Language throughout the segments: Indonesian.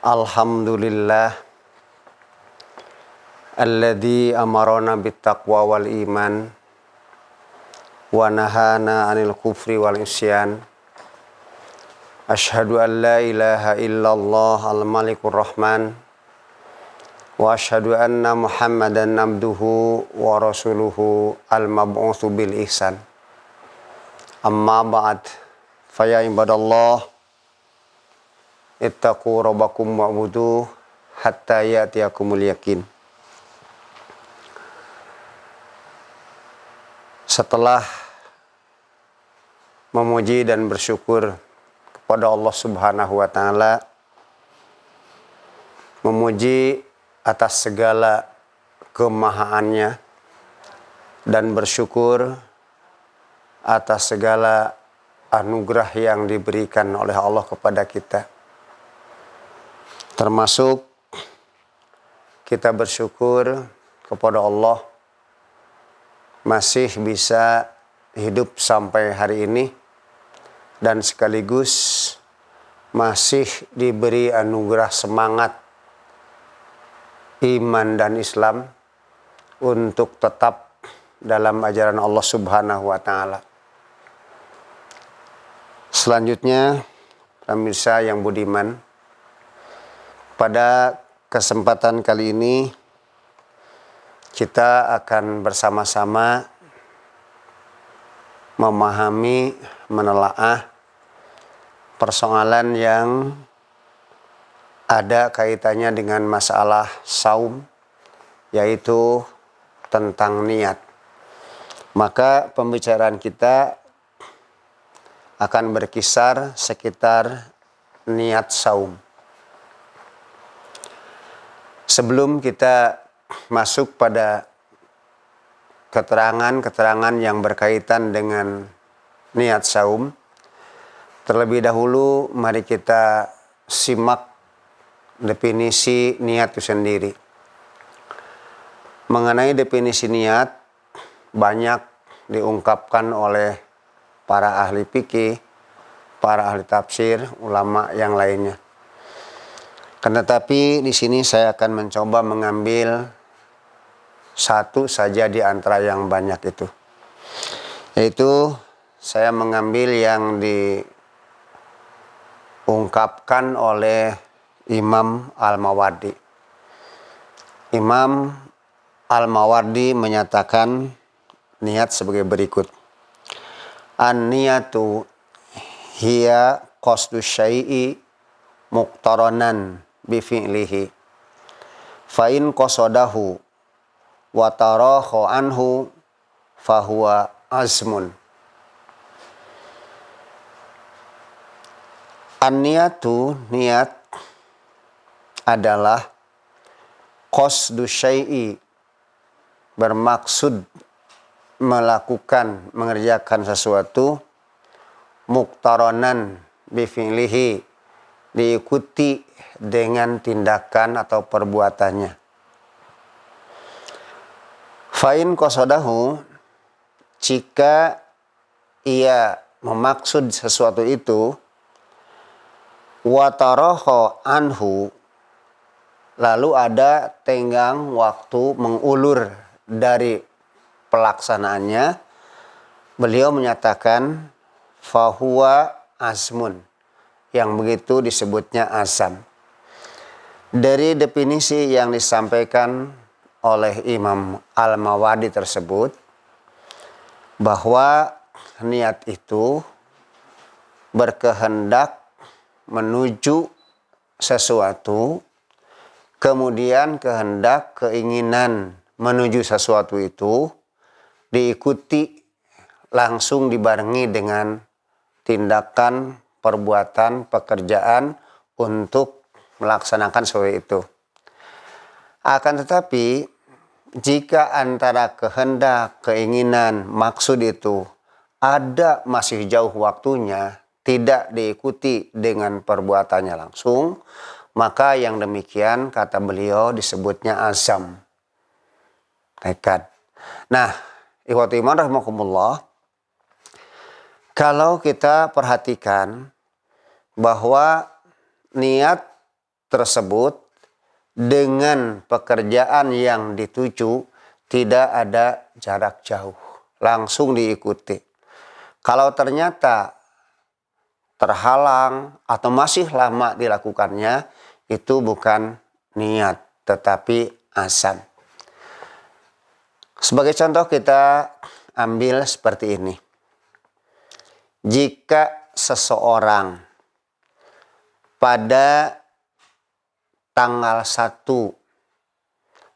Alhamdulillah alladzi amarana bittaqwa wal iman wa nahana 'anil kufri wal isyan. Asyhadu an la ilaha illallah al-malikur rahman wa asyhadu anna Muhammadan abduhu wa rasuluhu al-mab'utsu bil ihsan. Amma ba'd, fa ya ibadallah ittaqu rabbakum wa'buduh hatta ya'tiyakumul yaqin. Setelah memuji dan bersyukur kepada Allah Subhanahu wa taala, memuji atas segala kemahaannya dan bersyukur atas segala anugerah yang diberikan oleh Allah kepada kita. Termasuk kita bersyukur kepada Allah masih bisa hidup sampai hari ini dan sekaligus masih diberi anugerah semangat iman dan Islam untuk tetap dalam ajaran Allah Subhanahu wa taala. Selanjutnya, pemirsa yang budiman, pada kesempatan kali ini kita akan bersama-sama memahami, menelaah persoalan yang ada kaitannya dengan masalah saum, yaitu tentang niat. Maka pembicaraan kita akan berkisar sekitar niat saum. Sebelum kita masuk pada keterangan-keterangan yang berkaitan dengan niat saum, terlebih dahulu mari kita simak definisi niat itu sendiri. Mengenai definisi niat, banyak diungkapkan oleh para ahli fikih, para ahli tafsir, ulama yang lainnya. Tetapi di sini saya akan mencoba mengambil satu saja di antara yang banyak itu. Yaitu saya mengambil yang diungkapkan oleh Imam Al-Mawardi. Imam Al-Mawardi menyatakan niat sebagai berikut. An-niyatu hiya qasdu syai'i muqtaranan bi fi'lihi. Fa in qasadahu wa tarahu anhu fahuwa azmun. An-niyatu, niat adalah qasdu syai'i, bermaksud melakukan, mengerjakan sesuatu, muqtaranan bi fi'lihi, diikuti dengan tindakan atau perbuatannya. Fa'in qasadahu, jika ia memaksud sesuatu itu, wa taraha anhu, lalu ada tenggang waktu mengulur dari pelaksanaannya, beliau menyatakan fahuwa azmun, yang begitu disebutnya azam. Dari definisi yang disampaikan oleh Imam Al-Mawardi tersebut, bahwa niat itu berkehendak menuju sesuatu, kemudian kehendak, keinginan menuju sesuatu itu diikuti, langsung dibarengi dengan tindakan, perbuatan, pekerjaan untuk melaksanakan sesuatu itu. Akan tetapi, jika antara kehendak, keinginan, maksud itu ada masih jauh waktunya, tidak diikuti dengan perbuatannya langsung, maka yang demikian kata beliau disebutnya azam, tekad. Nah, ikhwati iman rahimakumullah, kalau kita perhatikan bahwa niat tersebut dengan pekerjaan yang dituju tidak ada jarak jauh, langsung diikuti. Kalau ternyata terhalang atau masih lama dilakukannya, itu bukan niat tetapi azam. Sebagai contoh kita ambil seperti ini. Jika seseorang pada tanggal 1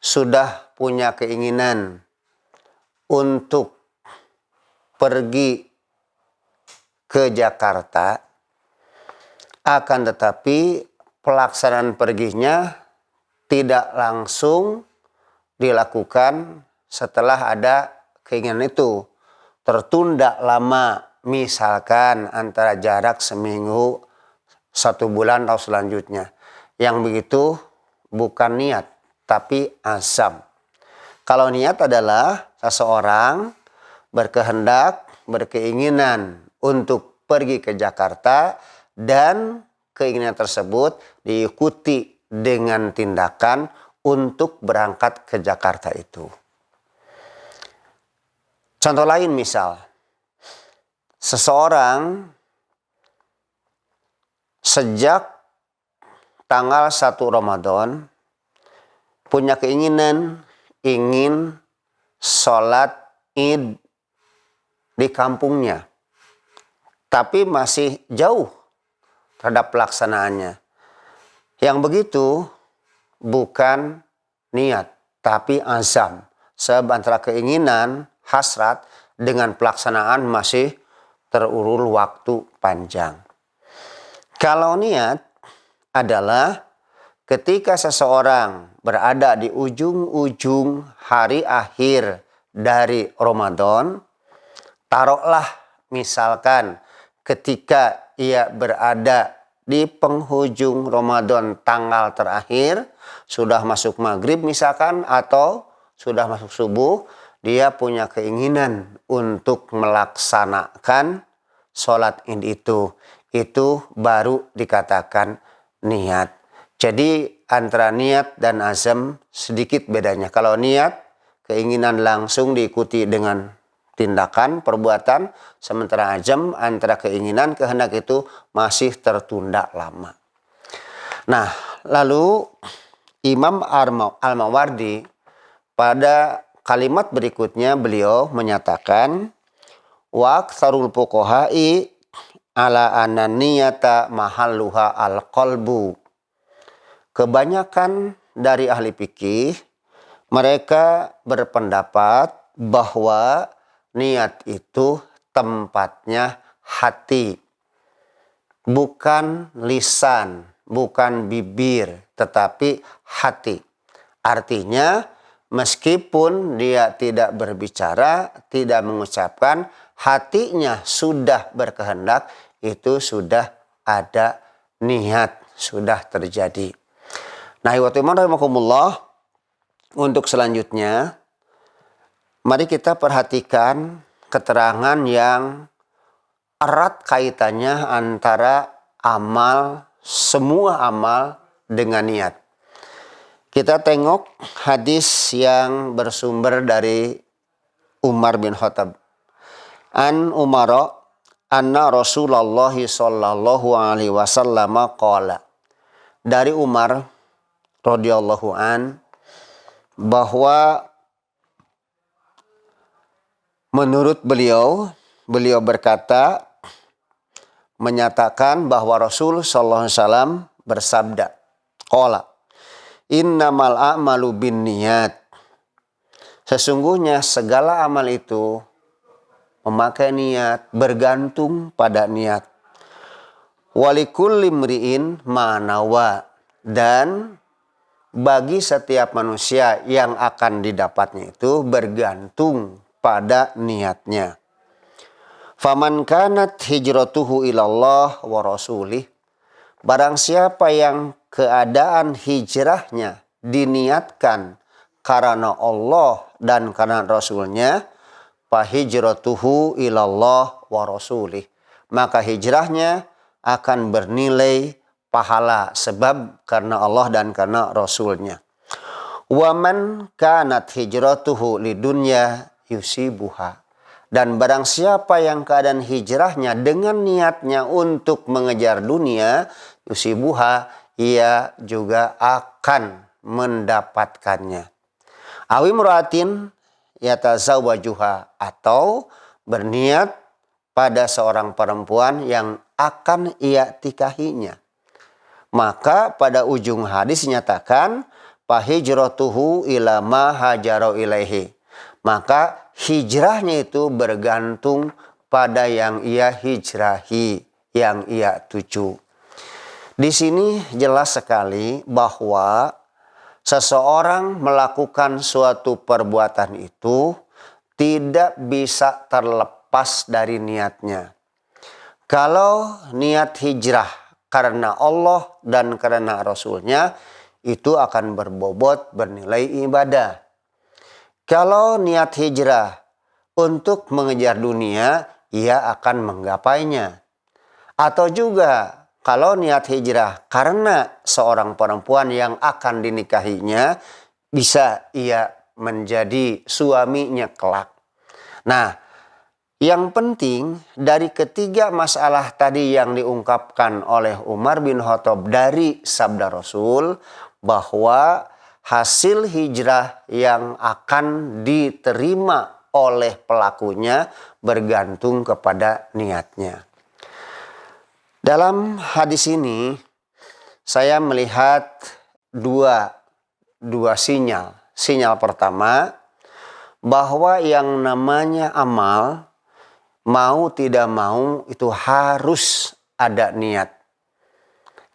sudah punya keinginan untuk pergi ke Jakarta, akan tetapi pelaksanaan perginya tidak langsung dilakukan setelah ada keinginan itu. Tertunda lama, misalkan antara jarak seminggu, 1 bulan atau selanjutnya. Yang begitu bukan niat, tapi azam. Kalau niat adalah seseorang berkehendak, berkeinginan untuk pergi ke Jakarta dan keinginan tersebut diikuti dengan tindakan untuk berangkat ke Jakarta itu. Contoh lain misal, seseorang sejak tanggal 1 Ramadan punya keinginan ingin sholat Id di kampungnya, tapi masih jauh terhadap pelaksanaannya. Yang begitu bukan niat, tapi azam. Sebab antara keinginan, hasrat dengan pelaksanaan masih terulur waktu panjang. Kalau niat adalah ketika seseorang berada di ujung-ujung hari akhir dari Ramadan, taruhlah misalkan ketika ia berada di penghujung Ramadan tanggal terakhir, sudah masuk maghrib misalkan atau sudah masuk subuh, dia punya keinginan untuk melaksanakan sholat Id itu baru dikatakan niat. Jadi antara niat dan azam sedikit bedanya. Kalau niat, keinginan langsung diikuti dengan tindakan, perbuatan. Sementara azam, antara keinginan, kehendak itu masih tertunda lama. Nah, lalu Imam Al-Mawardi pada kalimat berikutnya beliau menyatakan, wa aktsarul fuqaha'i ala ananiyata mahalluha al-qalbu. Kebanyakan dari ahli fikih mereka berpendapat bahwa niat itu tempatnya hati, bukan lisan, bukan bibir, tetapi hati. Artinya meskipun dia tidak berbicara, tidak mengucapkan, hatinya sudah berkehendak, itu sudah ada niat, sudah terjadi. Nah, rahimahumullah, untuk selanjutnya, mari kita perhatikan keterangan yang erat kaitannya antara amal, semua amal dengan niat. Kita tengok hadis yang bersumber dari Umar bin Khattab. An Umara anna Rasulullah sallallahu alaihi wasallam qala. Dari Umar radhiyallahu an bahwa menurut beliau berkata, menyatakan bahwa Rasul sallallahu alaihi wasallam bersabda, qala innamal a'malu binniyat. Sesungguhnya segala amal itu memakai niat, bergantung pada niat. Walikulli mri'in ma nawa, dan bagi setiap manusia yang akan didapatnya itu bergantung pada niatnya. Faman kanat hijratuhu ilallah wa rasulih. Barang siapa yang keadaan hijrahnya diniatkan karena Allah dan karena Rasulnya, fahijratuhu ilallah wa rasulih. Maka hijrahnya akan bernilai pahala, sebab karena Allah dan karena Rasulnya. Waman kanat hijratuhu lidunya yusibuha. Dan barang siapa yang keadaan hijrahnya dengan niatnya untuk mengejar dunia, yusibuha, ia juga akan mendapatkannya. Awimroatin yatazawwajuha, atau berniat pada seorang perempuan yang akan ia tikahinya. Maka pada ujung hadis nyatakan fahijratuhu ila ma hajara ilaihi. Maka hijrahnya itu bergantung pada yang ia hijrahi, yang ia tuju. Di sini jelas sekali bahwa seseorang melakukan suatu perbuatan itu tidak bisa terlepas dari niatnya. Kalau niat hijrah karena Allah dan karena Rasulnya, itu akan berbobot bernilai ibadah. Kalau niat hijrah untuk mengejar dunia, ia akan menggapainya. Atau juga kalau niat hijrah karena seorang perempuan yang akan dinikahinya, bisa ia menjadi suaminya kelak. Nah, yang penting dari ketiga masalah tadi yang diungkapkan oleh Umar bin Khattab dari sabda Rasul, bahwa hasil hijrah yang akan diterima oleh pelakunya bergantung kepada niatnya. Dalam hadis ini saya melihat dua sinyal. Sinyal pertama, bahwa yang namanya amal, mau tidak mau itu harus ada niat.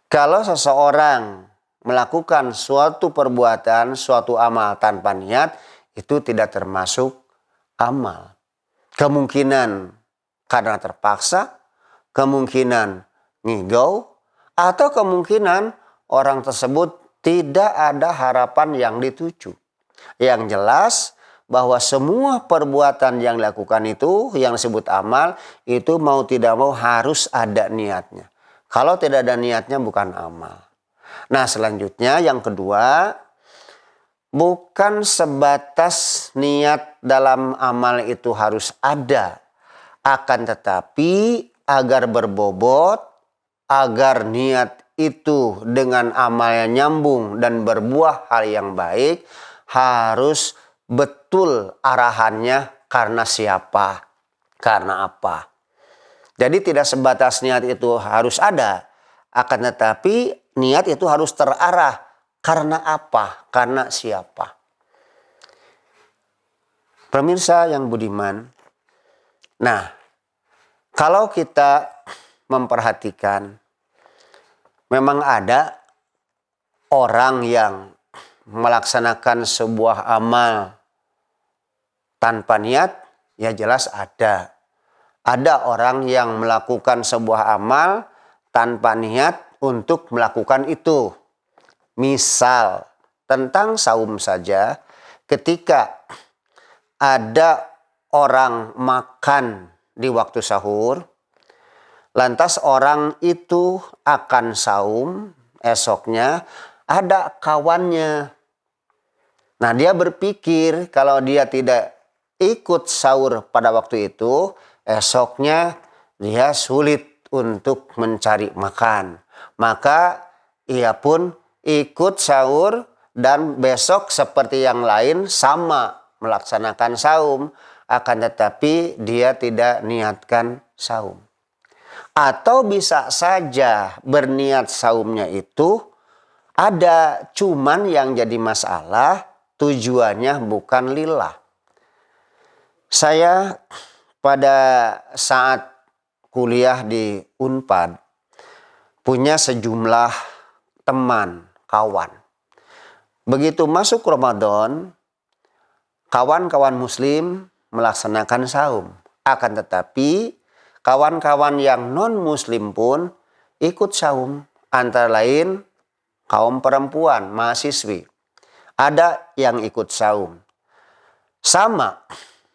Kalau seseorang melakukan suatu perbuatan, suatu amal tanpa niat, itu tidak termasuk amal. Kemungkinan karena terpaksa, kemungkinan ngigau, atau kemungkinan orang tersebut tidak ada harapan yang dituju. Yang jelas bahwa semua perbuatan yang dilakukan itu, yang disebut amal, itu mau tidak mau harus ada niatnya. Kalau tidak ada niatnya bukan amal. Nah, selanjutnya yang kedua, bukan sebatas niat dalam amal itu harus ada, akan tetapi agar berbobot, agar niat itu dengan amalnya nyambung dan berbuah hal yang baik, harus betul arahannya karena siapa, karena apa. Jadi tidak sebatas niat itu harus ada, akan tetapi niat itu harus terarah karena apa, karena siapa. Pemirsa yang budiman, nah kalau kita memperhatikan, memang ada orang yang melaksanakan sebuah amal tanpa niat, ya jelas ada. Ada orang yang melakukan sebuah amal tanpa niat untuk melakukan itu. Misal tentang saum saja, ketika ada orang makan di waktu sahur, lantas orang itu akan saum esoknya, ada kawannya. Nah, dia berpikir kalau dia tidak ikut sahur pada waktu itu, esoknya dia sulit untuk mencari makan. Maka ia pun ikut sahur dan besok seperti yang lain sama melaksanakan saum, akan tetapi dia tidak niatkan saum. Atau bisa saja berniat saumnya itu ada, cuman yang jadi masalah tujuannya bukan lillah. Saya pada saat kuliah di Unpad punya sejumlah teman, kawan. Begitu masuk Ramadan, kawan-kawan muslim melaksanakan saum. Akan tetapi kawan-kawan yang non-muslim pun ikut saum. Antara lain kaum perempuan, mahasiswi. Ada yang ikut saum. Sama,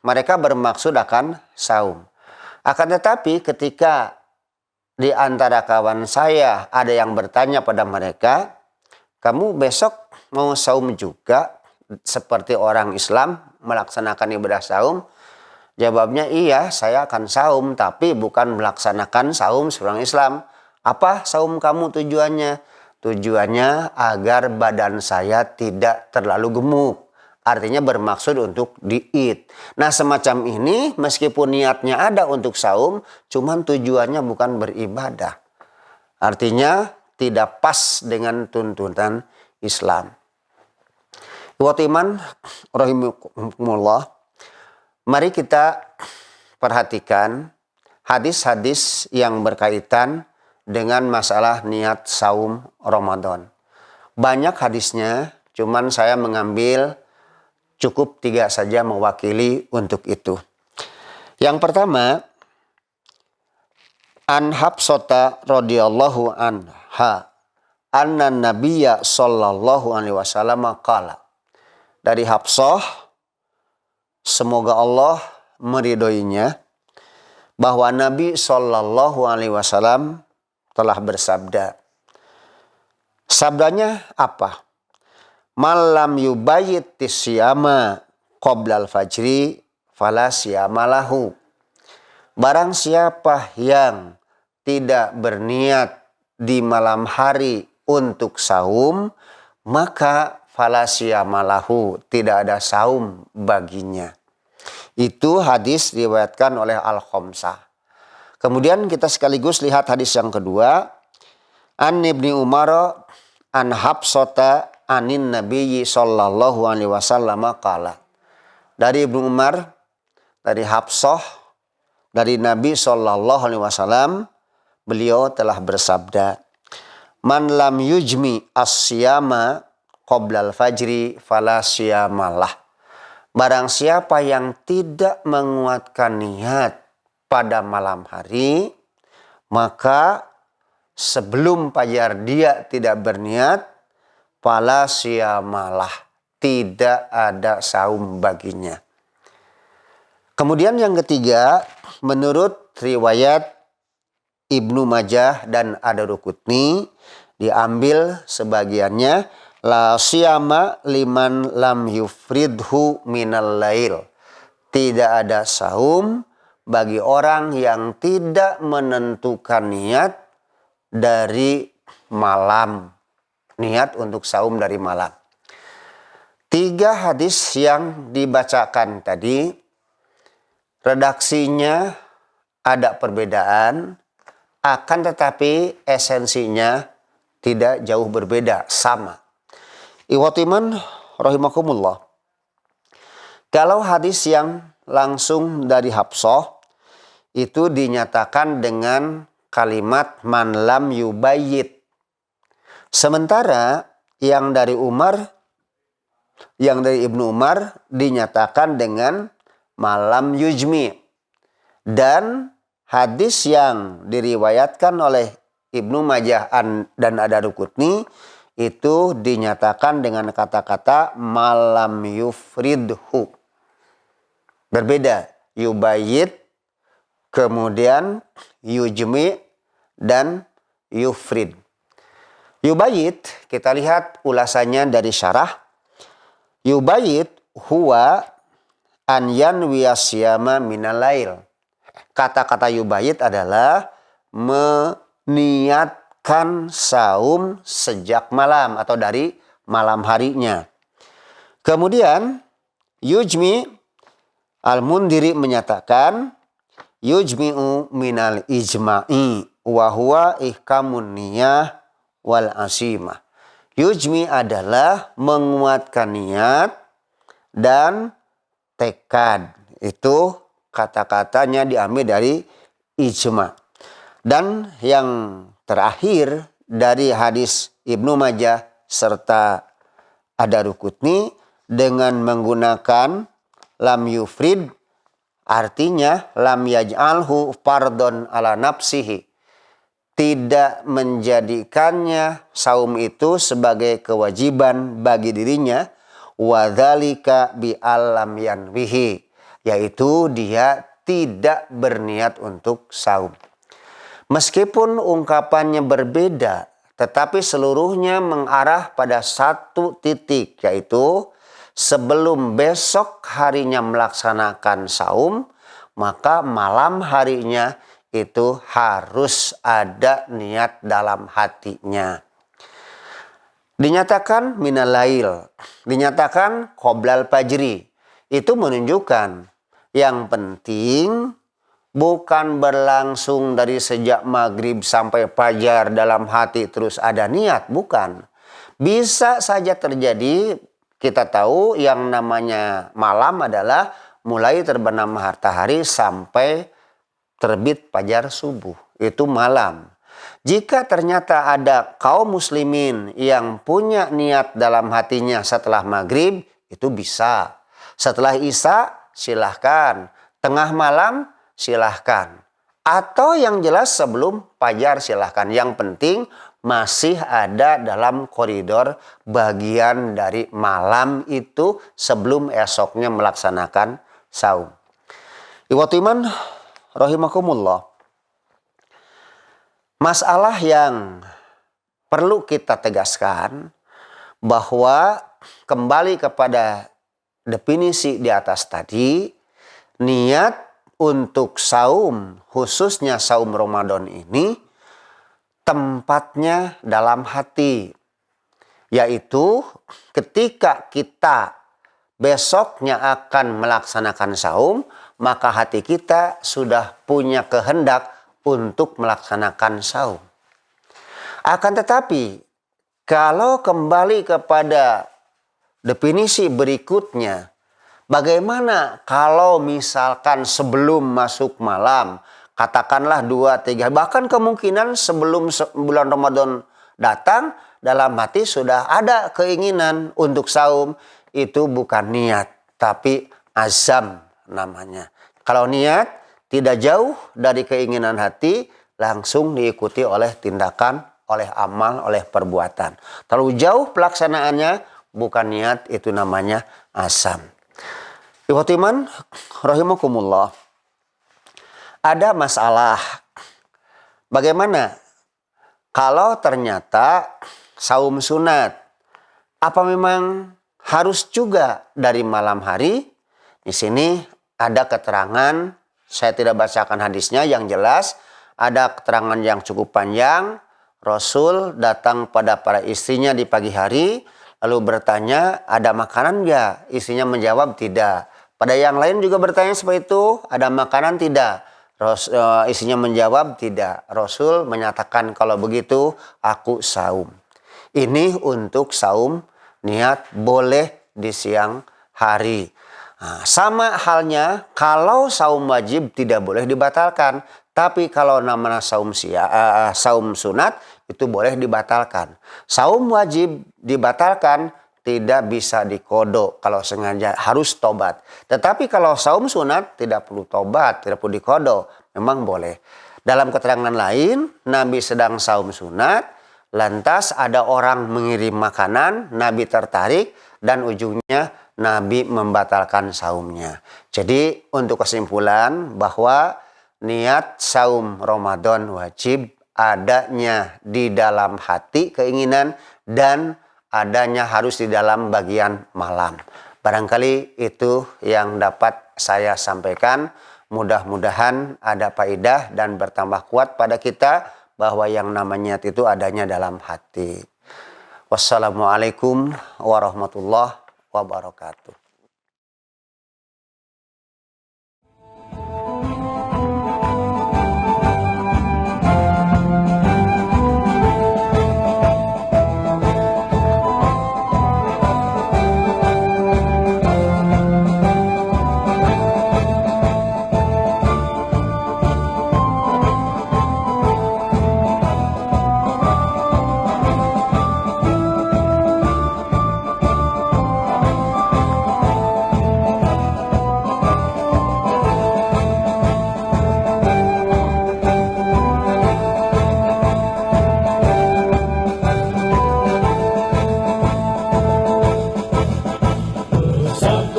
mereka bermaksud akan saum. Akan tetapi ketika di antara kawan saya ada yang bertanya pada mereka, kamu besok mau saum juga seperti orang Islam melaksanakan ibadah saum? Jawabnya, iya, saya akan saum, tapi bukan melaksanakan saum seorang Islam. Apa saum kamu tujuannya? Tujuannya agar badan saya tidak terlalu gemuk. Artinya bermaksud untuk diet. Nah, semacam ini meskipun niatnya ada untuk saum, cuman tujuannya bukan beribadah. Artinya tidak pas dengan tuntutan Islam. Ikhwatiman rahimakumullah, mari kita perhatikan hadis-hadis yang berkaitan dengan masalah niat saum Ramadan. Banyak hadisnya, cuman saya mengambil cukup 3 saja mewakili untuk itu. Yang pertama, An Hafsata radhiyallahu anha anna nabiyya sallallahu alaihi wasallam qala. Dari Hafsah, semoga Allah meridhoinya, bahwa Nabi sallallahu alaihi wasallam telah bersabda. Sabdanya apa? Malam yubayit tisyama qoblal fajri fala siyama lahu. Barang siapa yang tidak berniat di malam hari untuk saum, maka fala siyama lahu, tidak ada saum baginya. Itu hadis diriwayatkan oleh Al-Khamsah. Kemudian kita sekaligus lihat hadis yang kedua. An Ibni Umar an Hafsata anin Nabiyyi sallallahu alaihi wasallam qala. Dari Ibnu Umar, dari Hafsah, dari Nabi sallallahu alaihi wasallam, beliau telah bersabda, man lam yujmi as-siyama qoblal fajri fala siyamalah. Barang siapa yang tidak menguatkan niat pada malam hari, maka sebelum fajar dia tidak berniat, fala siyamalah, tidak ada saum baginya. Kemudian yang ketiga, menurut riwayat Ibnu Majah dan Ad-Darqutni, diambil sebagiannya, la siyama liman lam yufridhu minal lail. Tidak ada saum bagi orang yang tidak menentukan niat dari malam. Niat untuk saum dari malam. 3 hadis yang dibacakan tadi, redaksinya ada perbedaan, akan tetapi esensinya tidak jauh berbeda, sama. Ikhwatiman rahimakumullah. Kalau hadis yang langsung dari Hafsah itu dinyatakan dengan kalimat man lam yubayyit. Sementara yang dari Ibnu Umar dinyatakan dengan malam yujmi. Dan hadis yang diriwayatkan oleh Ibnu Majah dan Ad-Darqutni itu dinyatakan dengan kata-kata malam yufridhu. Berbeda, yubayyit, kemudian yujmi, dan yufrid. Yubayyit, kita lihat ulasannya dari syarah. Yubayyit huwa an yanwiya siyama minal lail. Kata-kata yubayyit adalah meniatkan saum sejak malam atau dari malam harinya. Kemudian yujmi, Al-Mundhiri menyatakan yujmi'u minal ijma'i wa huwa ihkamun niyah wal asimah. Yujmi adalah menguatkan niat dan tekad. Itu kata-katanya diambil dari ijma. Dan yang terakhir dari hadis Ibnu Majah serta Ad-Darqutni dengan menggunakan lam yufrid, artinya lam yaj'alhu fardon ala nafsihi, tidak menjadikannya saum itu sebagai kewajiban bagi dirinya, wa dzalika bi alam yanwihi, yaitu dia tidak berniat untuk saum. Meskipun ungkapannya berbeda, tetapi seluruhnya mengarah pada satu titik, yaitu sebelum besok harinya melaksanakan saum, maka malam harinya itu harus ada niat dalam hatinya. Dinyatakan minal lail, dinyatakan qoblal fajri. Itu menunjukkan yang penting bukan berlangsung dari sejak maghrib sampai fajar dalam hati terus ada niat, bukan. Bisa saja terjadi, kita tahu yang namanya malam adalah mulai terbenam matahari sampai terbit fajar subuh. Itu malam. Jika ternyata ada kaum muslimin yang punya niat dalam hatinya setelah maghrib, itu bisa. Setelah isya, silahkan. Tengah malam, silahkan. Atau yang jelas sebelum fajar, silahkan. Yang penting masih ada dalam koridor bagian dari malam itu sebelum esoknya melaksanakan saum. Ikhwatul iman rahimakumullah. Masalah yang perlu kita tegaskan bahwa kembali kepada definisi di atas tadi, niat untuk saum, khususnya saum Ramadan ini, tempatnya dalam hati. Yaitu ketika kita besoknya akan melaksanakan saum, maka hati kita sudah punya kehendak untuk melaksanakan saum. Akan tetapi, kalau kembali kepada definisi berikutnya, bagaimana kalau misalkan sebelum masuk malam, katakanlah 2-3, bahkan kemungkinan sebelum bulan Ramadan datang, dalam hati sudah ada keinginan untuk saum, itu bukan niat, tapi azam namanya. Kalau niat tidak jauh dari keinginan hati, langsung diikuti oleh tindakan, oleh amal, oleh perbuatan. Terlalu jauh pelaksanaannya, bukan niat, itu namanya azam. Ikhwatul iman rahimakumullah. Ada masalah. Bagaimana kalau ternyata saum sunat, apa memang harus juga dari malam hari? Di sini ada keterangan, saya tidak bacakan hadisnya, yang jelas ada keterangan yang cukup panjang. Rasul datang pada para istrinya di pagi hari, lalu bertanya, ada makanan enggak? Istrinya menjawab, tidak. Pada yang lain juga bertanya seperti itu, ada makanan tidak? Istrinya menjawab, tidak. Rasul menyatakan, kalau begitu aku saum. Ini untuk saum niat boleh di siang hari. Nah, sama halnya kalau saum wajib tidak boleh dibatalkan. Tapi kalau namanya saum sunat itu boleh dibatalkan. Saum wajib dibatalkan tidak bisa dikodok kalau sengaja, harus tobat. Tetapi kalau saum sunat tidak perlu tobat, tidak perlu dikodok, memang boleh. Dalam keterangan lain, Nabi sedang saum sunat, lantas ada orang mengirim makanan, Nabi tertarik dan ujungnya Nabi membatalkan saumnya. Jadi untuk kesimpulan bahwa niat saum Ramadan wajib adanya di dalam hati keinginan dan adanya harus di dalam bagian malam. Barangkali itu yang dapat saya sampaikan. Mudah-mudahan ada faedah dan bertambah kuat pada kita bahwa yang namanya niat itu adanya dalam hati. Wassalamualaikum warahmatullahi wabarakatuh.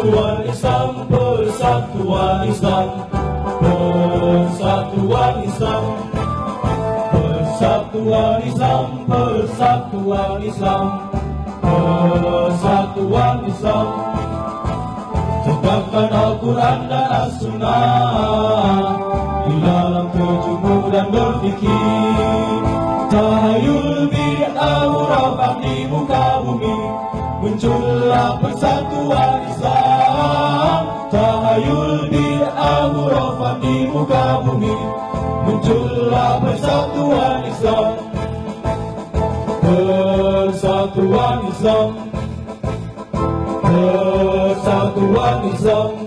Persatuan Islam, persatuan Islam, persatuan Islam. Persatuan Islam, Persatuan Islam, Persatuan Islam. Tegakkan Al-Quran dan As-Sunnah di dalam terjemur dan berfikir. Tahayul bid'ah hurafat di muka bumi, muncullah persatuan Islam. Tahayul bid'ah hurafat di muka bumi, muncullah persatuan Islam. Persatuan Islam, Persatuan Islam.